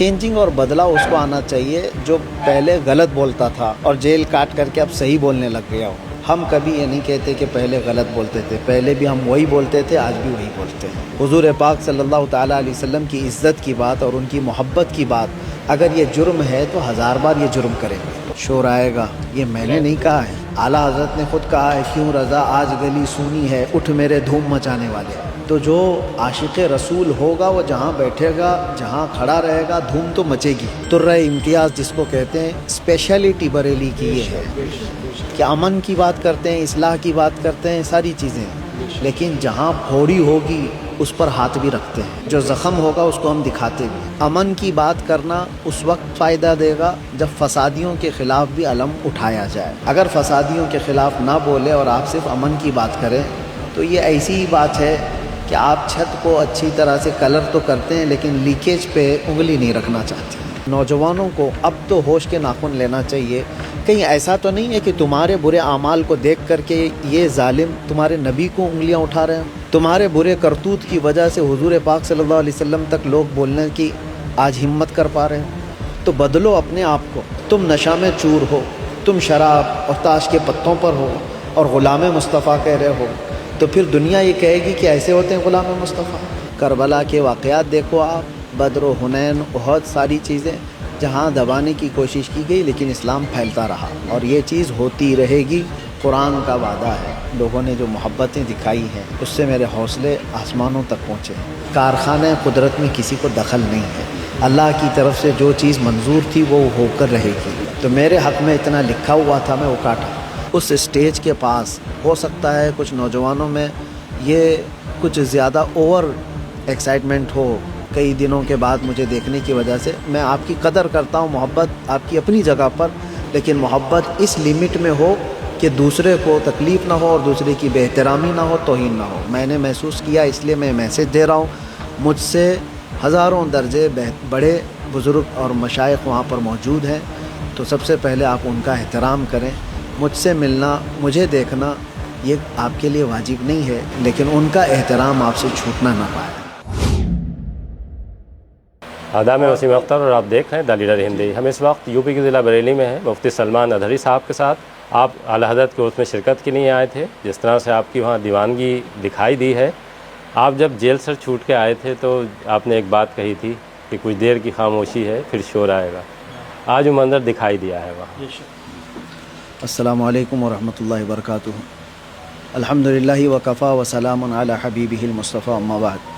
Changing اور بدلاؤ اس کو آنا چاہیے جو پہلے غلط بولتا تھا اور جیل کاٹ کر کے اب صحیح بولنے لگ گیا ہو. ہم کبھی یہ نہیں کہتے کہ پہلے غلط بولتے تھے، پہلے بھی ہم وہی بولتے تھے، آج بھی وہی بولتے ہیں. حضور پاک صلی اللہ تعالیٰ علیہ وسلم کی عزت کی بات اور ان کی محبت کی بات اگر یہ جرم ہے تو 1000 بار یہ جرم کریں گے. شور آئے گا، یہ میں نے نہیں کہا ہے، اعلیٰ حضرت نے خود کہا ہے، کیوں رضا آج گلی سونی ہے، اٹھ میرے دھوم مچانے والے. تو جو عاشق رسول ہوگا وہ جہاں بیٹھے گا، جہاں کھڑا رہے گا، دھوم تو مچے گی. ترہ امتیاز جس کو کہتے ہیں، اسپیشلٹی بریلی کی یہ ہے کہ امن کی بات کرتے ہیں، اصلاح کی بات کرتے ہیں، ساری چیزیں، لیکن جہاں پھوڑی ہوگی اس پر ہاتھ بھی رکھتے ہیں، جو زخم ہوگا اس کو ہم دکھاتے بھی. امن کی بات کرنا اس وقت فائدہ دے گا جب فسادیوں کے خلاف بھی علم اٹھایا جائے. اگر فسادیوں کے خلاف نہ بولے اور آپ صرف امن کی بات کریں تو یہ ایسی ہی بات ہے کہ آپ چھت کو اچھی طرح سے کلر تو کرتے ہیں لیکن لیکیج پہ انگلی نہیں رکھنا چاہتے. نوجوانوں کو اب تو ہوش کے ناخن لینا چاہیے. کہیں ایسا تو نہیں ہے کہ تمہارے برے اعمال کو دیکھ کر کے یہ ظالم تمہارے نبی کو انگلیاں اٹھا رہے ہیں؟ تمہارے برے کرتوت کی وجہ سے حضور پاک صلی اللہ علیہ وسلم تک لوگ بولنے کی آج ہمت کر پا رہے ہیں. تو بدلو اپنے آپ کو. تم نشہ میں چور ہو، تم شراب اور تاش کے پتوں پر ہو اور غلام مصطفیٰ کہہ رہے ہو، تو پھر دنیا یہ کہے گی کہ ایسے ہوتے ہیں غلام مصطفیٰ. کربلا کے واقعات دیکھو آپ، بدر و حنین، بہت ساری چیزیں جہاں دبانے کی کوشش کی گئی لیکن اسلام پھیلتا رہا اور یہ چیز ہوتی رہے گی. قرآن کا وعدہ ہے. لوگوں نے جو محبتیں دکھائی ہیں اس سے میرے حوصلے آسمانوں تک پہنچے. کارخانہ قدرت میں کسی کو دخل نہیں ہے. اللہ کی طرف سے جو چیز منظور تھی وہ ہو کر رہے گی. تو میرے حق میں اتنا لکھا ہوا تھا، میں وہ کاٹا. اس اسٹیج کے پاس ہو سکتا ہے کچھ نوجوانوں میں یہ کچھ زیادہ اوور ایکسائٹمنٹ ہو کئی دنوں کے بعد مجھے دیکھنے کی وجہ سے. میں آپ کی قدر کرتا ہوں، محبت آپ کی اپنی جگہ پر، لیکن محبت اس لیمٹ میں ہو کہ دوسرے کو تکلیف نہ ہو اور دوسرے کی بے احترامی نہ ہو، توہین نہ ہو. میں نے محسوس کیا، اس لیے میں میسیج دے رہا ہوں. مجھ سے ہزاروں درجے بڑے بزرگ اور مشائخ وہاں پر موجود ہیں، تو سب سے پہلے آپ ان کا احترام کریں. مجھ سے ملنا، مجھے دیکھنا یہ آپ کے لیے واجب نہیں ہے، لیکن ان کا احترام آپ سے چھوٹنا نہ پائے. آداب، میں وسیم اختر اور آپ دیکھ رہے ہیں دا لیڈر ہندی. ہم اس وقت یو پی کے ضلع بریلی میں ہیں، مفتی سلمان اظہری صاحب کے ساتھ. آپ اعلیٰ حضرت کے عرس میں شرکت کے لیے آئے تھے. جس طرح سے آپ کی وہاں دیوانگی دکھائی دی ہے، آپ جب جیل سے چھوٹ کے آئے تھے تو آپ نے ایک بات کہی تھی کہ کچھ دیر کی خاموشی ہے پھر شور آئے گا. آج وہ منظر دکھائی دیا ہے وہاں. السلام علیکم ورحمۃ اللہ وبرکاتہ. الحمدللہ وکفیٰ وسلام علی حبیبہ المصطفیٰ، اما بعد.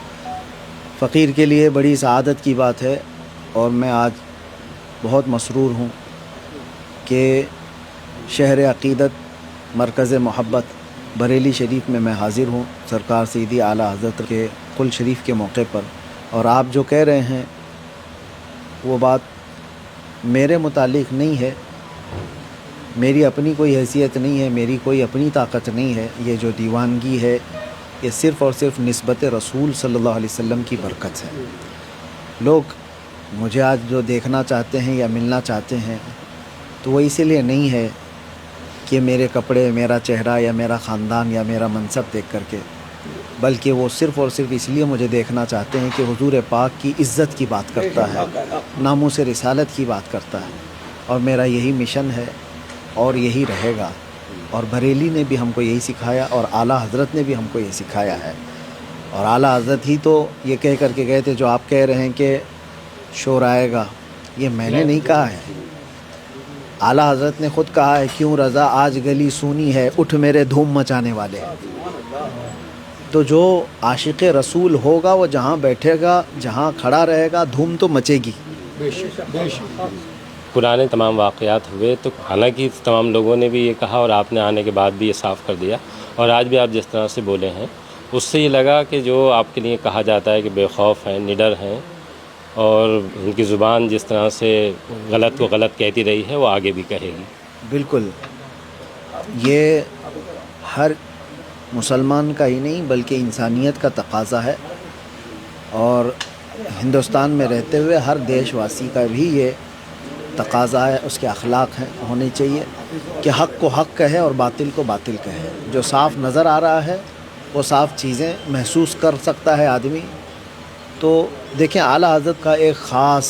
فقیر کے لیے بڑی سعادت کی بات ہے اور میں آج بہت مسرور ہوں کہ شہر عقیدت، مرکز محبت بریلی شریف میں میں حاضر ہوں سرکار سیدی اعلیٰ حضرت کے قل شریف کے موقع پر. اور آپ جو کہہ رہے ہیں وہ بات میرے متعلق نہیں ہے، میری اپنی کوئی حیثیت نہیں ہے، میری کوئی اپنی طاقت نہیں ہے. یہ جو دیوانگی ہے یہ صرف اور صرف نسبت رسول صلی اللہ علیہ وسلم کی برکت ہے. لوگ مجھے آج جو دیکھنا چاہتے ہیں یا ملنا چاہتے ہیں تو وہ اسی لیے نہیں ہے کہ میرے کپڑے، میرا چہرہ یا میرا خاندان یا میرا منصب دیکھ کر کے، بلکہ وہ صرف اور صرف اس لیے مجھے دیکھنا چاہتے ہیں کہ حضور پاک کی عزت کی بات کرتا ہے، ناموس رسالت کی بات کرتا ہے. اور میرا یہی مشن ہے اور یہی رہے گا. اور بریلی نے بھی ہم کو یہی سکھایا اور اعلیٰ حضرت نے بھی ہم کو یہی سکھایا ہے. اور اعلیٰ حضرت ہی تو یہ کہہ کر کے گئے تھے جو آپ کہہ رہے ہیں کہ شور آئے گا، یہ میں نے نہیں کہا ہے. اعلیٰ حضرت نے خود کہا ہے، کیوں رضا آج گلی سونی ہے، اٹھ میرے دھوم مچانے والے. تو جو عاشق رسول ہوگا وہ جہاں بیٹھے گا، جہاں کھڑا رہے گا، دھوم تو مچے گی. پرانے تمام واقعات ہوئے تو حالانکہ تمام لوگوں نے بھی یہ کہا اور آپ نے آنے کے بعد بھی یہ صاف کر دیا، اور آج بھی آپ جس طرح سے بولے ہیں اس سے یہ لگا کہ جو آپ کے لیے کہا جاتا ہے کہ بے خوف ہیں، نڈر ہیں، اور ان کی زبان جس طرح سے غلط کو غلط کہتی رہی ہے وہ آگے بھی کہے گی. بالکل، یہ ہر مسلمان کا ہی نہیں بلکہ انسانیت کا تقاضا ہے، اور ہندوستان میں رہتے ہوئے ہر دیش واسی کا بھی یہ تقاضا ہے، اس کے اخلاق ہیں ہونے چاہیے کہ حق کو حق کہے اور باطل کو باطل کہے. جو صاف نظر آ رہا ہے وہ صاف چیزیں محسوس کر سکتا ہے آدمی. تو دیکھیں اعلیٰ حضرت کا ایک خاص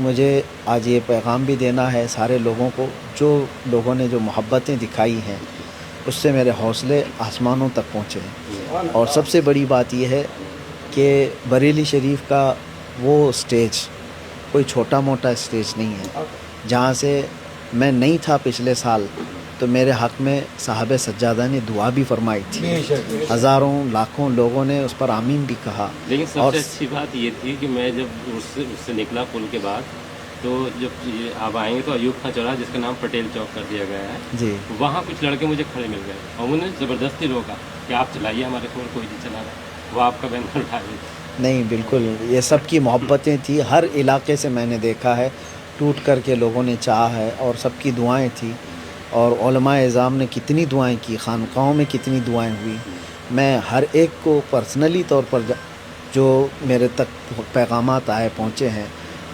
مجھے آج یہ پیغام بھی دینا ہے سارے لوگوں کو، جو لوگوں نے جو محبتیں دکھائی ہیں اس سے میرے حوصلے آسمانوں تک پہنچے ہیں۔ اور سب سے بڑی بات یہ ہے کہ بریلی شریف کا وہ اسٹیج کوئی چھوٹا موٹا اسٹیج نہیں ہے، جہاں سے میں نہیں تھا پچھلے سال تو میرے حق میں صاحب سجادہ نے دعا بھی فرمائی تھی، ہزاروں لاکھوں لوگوں نے اس پر آمین بھی کہا۔ لیکن سب اور سے اچھی بات یہ تھی کہ میں جب اس سے نکلا پل کے بعد، تو جب آپ آئیں گے تو ایوب خان چوراہا، جس کا نام پٹیل چوک کر دیا گیا ہے، جی وہاں کچھ لڑکے مجھے کھڑے مل گئے اور انہوں نے زبردستی روکا کہ آپ چلائیے، ہمارے کو کوئی نہیں چلا رہا، وہ آپ کا بینر اٹھا رہے تھے۔ نہیں، بالکل یہ سب کی محبتیں تھی، ہر علاقے سے میں نے دیکھا ہے ٹوٹ کر کے لوگوں نے چاہا ہے، اور سب کی دعائیں تھیں، اور علماء اعظام نے کتنی دعائیں کی، خانقاہوں میں کتنی دعائیں ہوئی۔ میں ہر ایک کو پرسنلی طور پر جو میرے تک پیغامات آئے پہنچے ہیں،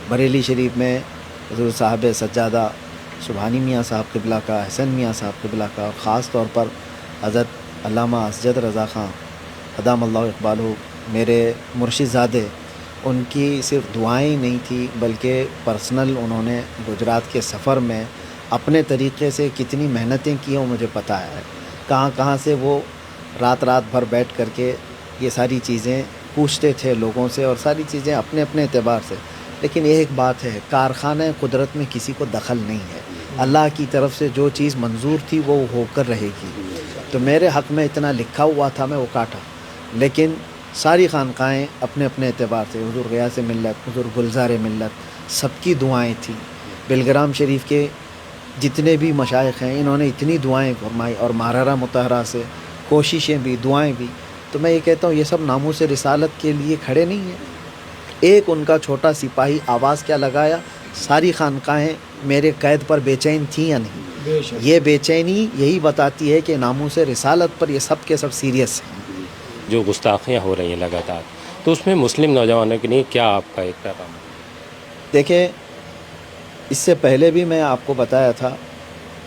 بریلی شریف میں حضور صاحب سجادہ سبحانی میاں صاحب قبلہ کا، حسن میاں صاحب قبلہ کا، اور خاص طور پر حضرت علامہ اسجد رضا خان ادام اللہ اقبالہ، میرے مرشد زادے، ان کی صرف دعائیں ہی نہیں تھی بلکہ پرسنل انہوں نے گجرات کے سفر میں اپنے طریقے سے کتنی محنتیں کی ہیں مجھے پتہ ہے، کہاں کہاں سے وہ رات بھر بیٹھ کر کے یہ ساری چیزیں پوچھتے تھے لوگوں سے، اور ساری چیزیں اپنے اپنے اعتبار سے۔ لیکن ایک بات ہے، کارخانہ قدرت میں کسی کو دخل نہیں ہے، اللہ کی طرف سے جو چیز منظور تھی وہ ہو کر رہے گی۔ تو میرے حق میں اتنا لکھا ہوا تھا، میں وہ کاٹا، لیکن ساری خانقاہیں اپنے اپنے اعتبار سے، حضور غیاث ملت، حضور گلزار ملت، سب کی دعائیں تھیں۔ بلگرام شریف کے جتنے بھی مشائخ ہیں انہوں نے اتنی دعائیں فرمائی، اور مہرارہ مطہرہ سے کوششیں بھی، دعائیں بھی۔ تو میں یہ کہتا ہوں یہ سب ناموس رسالت کے لیے کھڑے نہیں ہیں۔ ایک ان کا چھوٹا سپاہی آواز کیا لگایا، ساری خانقاہیں میرے قید پر بے چین تھیں یا نہیں؟ یہ بے چینی یہی بتاتی ہے کہ ناموس رسالت پر یہ سب کے سب سیریس ہیں۔ جو گستاخیاں ہو رہی ہیں لگاتار، تو اس میں مسلم نوجوانوں کے لیے کیا آپ کا ایک پیغام ہے؟ دیکھیں، اس سے پہلے بھی میں آپ کو بتایا تھا،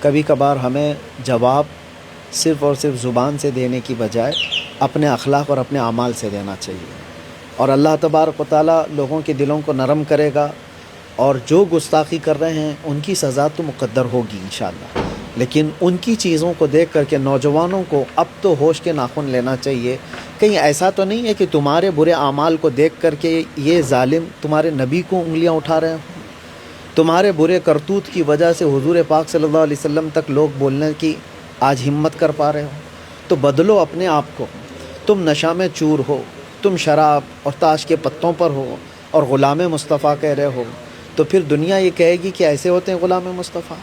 کبھی کبھار ہمیں جواب صرف اور صرف زبان سے دینے کی بجائے اپنے اخلاق اور اپنے اعمال سے دینا چاہیے، اور اللہ تبارک و تعالیٰ لوگوں کے دلوں کو نرم کرے گا، اور جو گستاخی کر رہے ہیں ان کی سزا تو مقدر ہوگی انشاءاللہ۔ لیکن ان کی چیزوں کو دیکھ کر کے نوجوانوں کو اب تو ہوش کے ناخن لینا چاہیے، کہیں ایسا تو نہیں ہے کہ تمہارے برے اعمال کو دیکھ کر کے یہ ظالم تمہارے نبی کو انگلیاں اٹھا رہے ہوں، تمہارے برے کرتوت کی وجہ سے حضور پاک صلی اللہ علیہ وسلم تک لوگ بولنے کی آج ہمت کر پا رہے ہو، تو بدلو اپنے آپ کو۔ تم نشہ میں چور ہو، تم شراب اور تاش کے پتوں پر ہو اور غلام مصطفیٰ کہہ رہے ہو، تو پھر دنیا یہ کہے گی کہ ایسے ہوتے ہیں غلام مصطفیٰ؟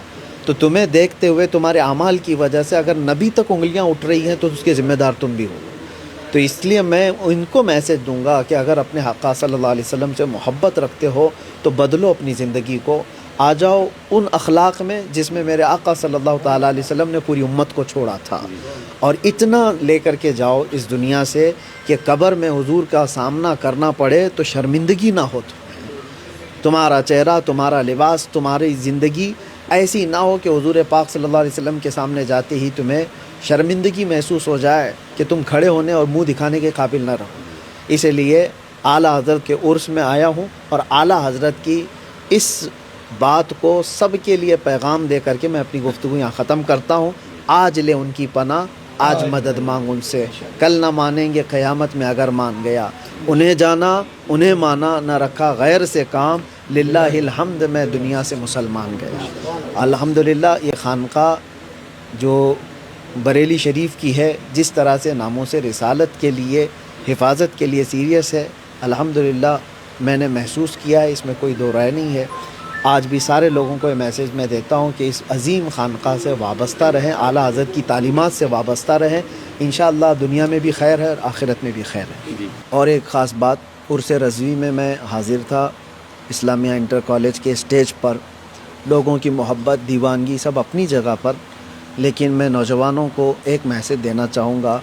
تو تمہیں دیکھتے ہوئے تمہارے اعمال کی وجہ سے اگر نبی تک انگلیاں اٹھ رہی ہیں تو اس کے ذمہ دار تم بھی ہو۔ تو اس لیے میں ان کو میسج دوں گا کہ اگر اپنے آقا صلی اللہ علیہ وسلم سے محبت رکھتے ہو تو بدلو اپنی زندگی کو، آ جاؤ ان اخلاق میں جس میں میرے آقا صلی اللہ تعالیٰ علیہ وسلم نے پوری امت کو چھوڑا تھا، اور اتنا لے کر کے جاؤ اس دنیا سے کہ قبر میں حضور کا سامنا کرنا پڑے تو شرمندگی نہ ہو، تمہارا چہرہ، تمہارا لباس، تمہاری زندگی ایسی نہ ہو کہ حضور پاک صلی اللہ علیہ وسلم کے سامنے جاتے ہی تمہیں شرمندگی محسوس ہو جائے کہ تم کھڑے ہونے اور منہ دکھانے کے قابل نہ رہو۔ اس لیے اعلیٰ حضرت کے عرس میں آیا ہوں، اور اعلیٰ حضرت کی اس بات کو سب کے لیے پیغام دے کر کے میں اپنی گفتگو یہاں ختم کرتا ہوں۔ آج لے ان کی پناہ، آج مدد مانگ ان سے، کل نہ مانیں گے قیامت میں اگر مان گیا، انہیں جانا انہیں مانا، نہ رکھا غیر سے کام، للہ الحمد میں دنیا سے مسلمان گیا۔ الحمدللہ یہ خانقاہ جو بریلی شریف کی ہے، جس طرح سے ناموس رسالت کے لیے، حفاظت کے لیے سیریس ہے، الحمدللہ میں نے محسوس کیا ہے، اس میں کوئی دو رائے نہیں ہے۔ آج بھی سارے لوگوں کو یہ میسج میں دیتا ہوں کہ اس عظیم خانقاہ سے وابستہ رہیں، اعلیٰ حضرت کی تعلیمات سے وابستہ رہیں، انشاءاللہ دنیا میں بھی خیر ہے اور آخرت میں بھی خیر ہے۔ اور ایک خاص بات، عرس رضوی میں حاضر تھا، اسلامیہ انٹر کالج کے اسٹیج پر، لوگوں کی محبت، دیوانگی سب اپنی جگہ پر، لیکن میں نوجوانوں کو ایک میسج دینا چاہوں گا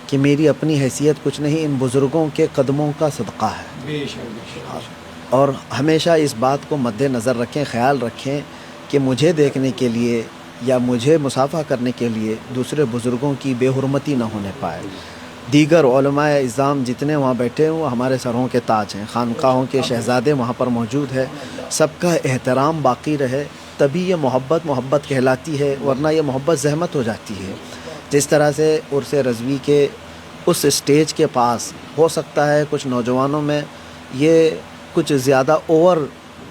کہ میری اپنی حیثیت کچھ نہیں، ان بزرگوں کے قدموں کا صدقہ ہے، اور ہمیشہ اس بات کو مد نظر رکھیں، خیال رکھیں کہ مجھے دیکھنے کے لیے یا مجھے مصافحہ کرنے کے لیے دوسرے بزرگوں کی بے حرمتی نہ ہونے پائے۔ دیگر علماء اعظام جتنے وہاں بیٹھے ہیں وہ ہمارے سروں کے تاج ہیں. خانقاہوں کے شہزادے وہاں پر موجود ہے. سب کا احترام باقی رہے تبھی یہ محبت کہلاتی ہے, ورنہ یہ محبت زحمت ہو جاتی ہے. جس طرح سے عرس رضوی کے اس اسٹیج کے پاس ہو سکتا ہے کچھ نوجوانوں میں یہ کچھ زیادہ اوور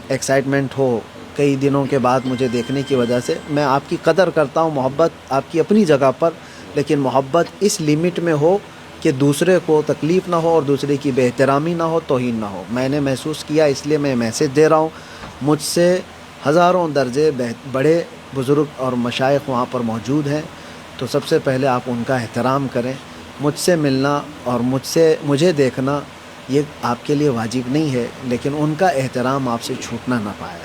ایکسائٹمنٹ ہو کئی دنوں کے بعد مجھے دیکھنے کی وجہ سے. میں آپ کی قدر کرتا ہوں, محبت آپ کی اپنی جگہ پر, لیکن محبت اس لیمٹ میں ہو کہ دوسرے کو تکلیف نہ ہو اور دوسرے کی بے احترامی نہ ہو, توہین نہ ہو. میں نے محسوس کیا, اس لیے میں میسیج دے رہا ہوں. مجھ سے ہزاروں درجے بڑے بزرگ اور مشائخ وہاں پر موجود ہیں, تو سب سے پہلے آپ ان کا احترام کریں. مجھ سے ملنا اور مجھے دیکھنا یہ آپ کے لیے واجب نہیں ہے, لیکن ان کا احترام آپ سے چھوٹنا نہ پائے.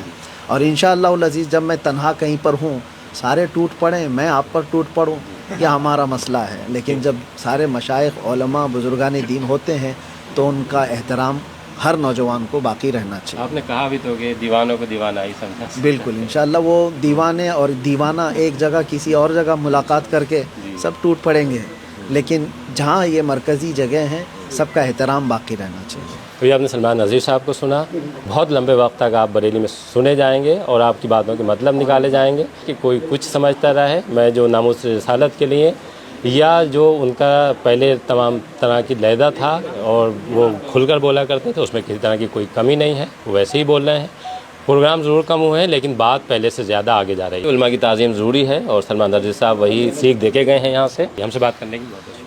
اور انشاءاللہ العزیز جب میں تنہا کہیں پر ہوں, سارے ٹوٹ پڑیں, میں آپ پر ٹوٹ پڑوں, یہ ہمارا مسئلہ ہے. لیکن جب سارے مشائخ علماء بزرگان دین ہوتے ہیں تو ان کا احترام ہر نوجوان کو باقی رہنا چاہیے. آپ نے کہا بھی تو کہ دیوانوں کو دیوانہ ہی سمجھا. بالکل, انشاءاللہ وہ دیوانے اور دیوانہ ایک جگہ کسی اور جگہ ملاقات کر کے سب ٹوٹ پڑیں گے, لیکن جہاں یہ مرکزی جگہ ہیں سب کا احترام باقی رہنا چاہیے. تو یہ آپ نے سلمان نذیر صاحب کو سنا. بہت لمبے وقت تک آپ بریلی میں سنے جائیں گے اور آپ کی باتوں کے مطلب نکالے جائیں گے کہ کوئی کچھ سمجھتا رہے. میں جو ناموس رسالت کے لیے یا جو ان کا پہلے تمام طرح کی لیدہ تھا اور وہ کھل کر بولا کرتے تھے, اس میں کسی طرح کی کوئی کمی نہیں ہے, وہ ویسے ہی بول رہے ہیں. پروگرام ضرور کم ہوئے ہیں لیکن بات پہلے سے زیادہ آگے جا رہی ہے. علماء کی تعظیم ضروری ہے اور سلمان نذیر صاحب وہی سیکھ دے کے گئے ہیں یہاں سے. ہم سے بات کرنے کی بہت